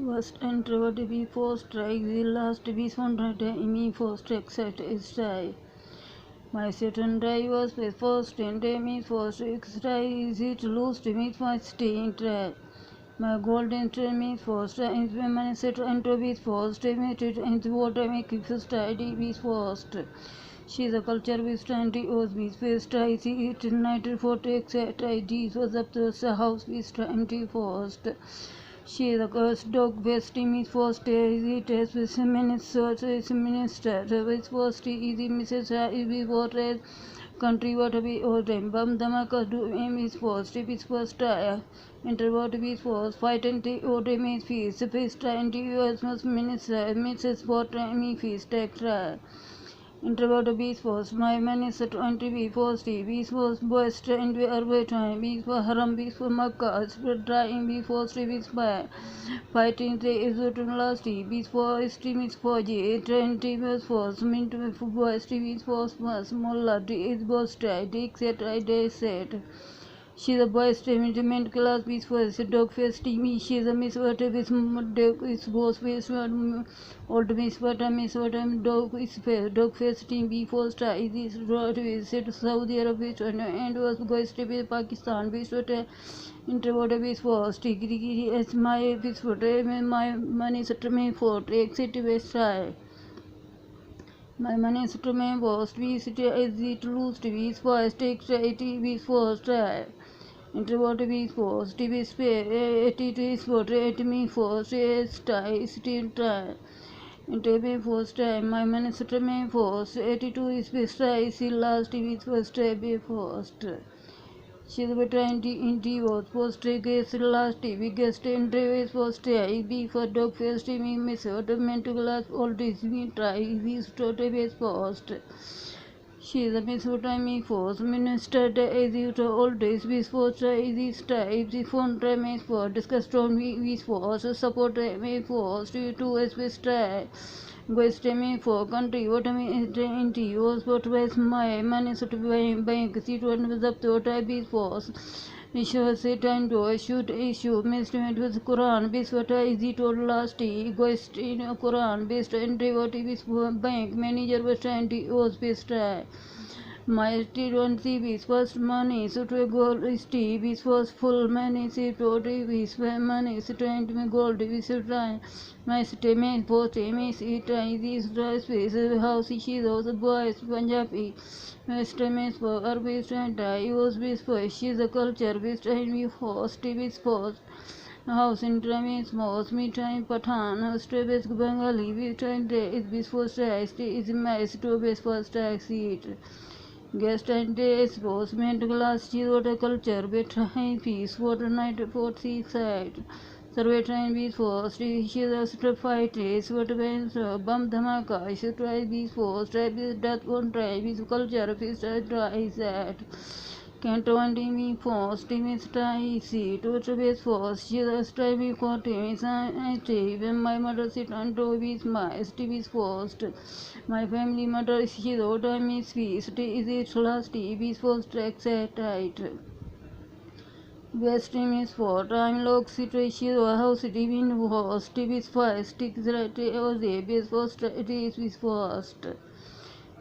First introvert be first strike, the last be sounded me first exit style. My second try was the first and me first try is it lost me first stay try. My golden try me first and my second intro be first me and water me keep study be first. She the culture be standing was be first I see it 94 exit ID was up to the house be standing first. She the cursed dog vesting me first easy test with minister with first easy Mrs. Ivy water country water be all time bum dhamaka do aim is first if it's first introvert be first fight and the order me fees first and US must minister Mrs. water me fees take try. Introvert bees first, my man is at 20 bee first, bees first, boys trained we are time, bees for haram, bees for makkah, spread drying bee first, bees by fighting the is to last, bees for stream is for J, 20 bees first, mint for boys, bees first, small lad is boss try, dick set, I day set. She the boy streaming class piece for dog face team. She the miss what with dog is boss face old miss what dog is face dog face team before star is this road is said Saudi Arabia and was going to be Pakistan. This what interwater is first degree as my this what my money settlement for exit west side. My money settlement was we city is it lose to be first take 80 be first. Introvert be forced, be spare, it is what it me forced, still try. Interview first time, my minister may force, 82 is best, I see last is first, be forced. She is better in was first, guess last, biggest interview is first, I be for dog first, me miss, mental glass, all this me try, this total base first. She is a Mesopotamian force, minister the Aziuta old days, with force is type, the phone remains for discussed on with force, support me force, to as with try. West me for country, what I mean is was what was my money sort of bank, seat one was up to type is force. Issue say time to shoot issue, mistimate with Quran, based what is it told last day, West in Quran, based entry what is bank, manager was trying to was based. My T1 CB's first money, so to gold is T, his first full money, so to his money, so to me gold, is try. My statement, post, Amy, try this dress, house, she those boys, Punjabi. My statements for her based and I was based for she's a culture based and we host, TV's post. House in Tramis, Mos, me time Pathan, Strebes Bengali, we time day is before strikes, is my to base for strike seat. Guest and days was meant glass water culture, better high peace, water night for seaside. Survey train be forced, she the fight is what went bum dhamaka, she try be forced, try be death one try, be culture, fish try that. Can't want me forced, me try see, to base force, she the try me caught me, I take when my mother sit on to be my Stevie's forced. My family mother she wrote I miss feast, is it last TV's first exit right. West is for time log situation house living host TV's first, sticks right was a base first, it is first.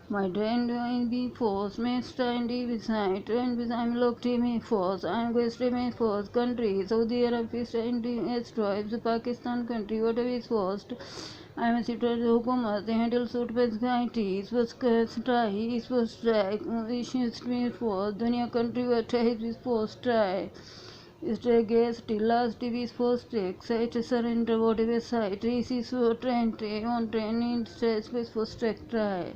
My friend will be forced, may stand beside, and with I'm locked me force, I'm going to me force country, Saudi Arabia standing as tribes, Pakistan country, whatever is forced. I'm a citizen of Hukumat, the handle suit with guides, was try, is was strike, issues me force, Dunia country where try is forced try. Guest last TV first take, site surrender whatever site, is for train, on training, stress first try.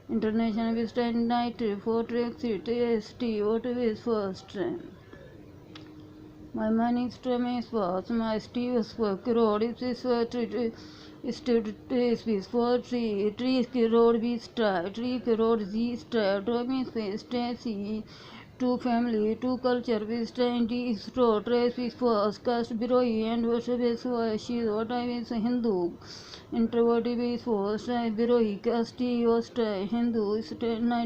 International Western Night for Exit ST, what is first? My money stream is first, my Steve's for road is for is for tree road be star, tree road Z star, Tommy space Stacy. Two family, two culture, with is road, trace is first, caste Biroi and worship is for she, what I is Hindu. Introvert is first, Biroi, caste was Hindu, is night.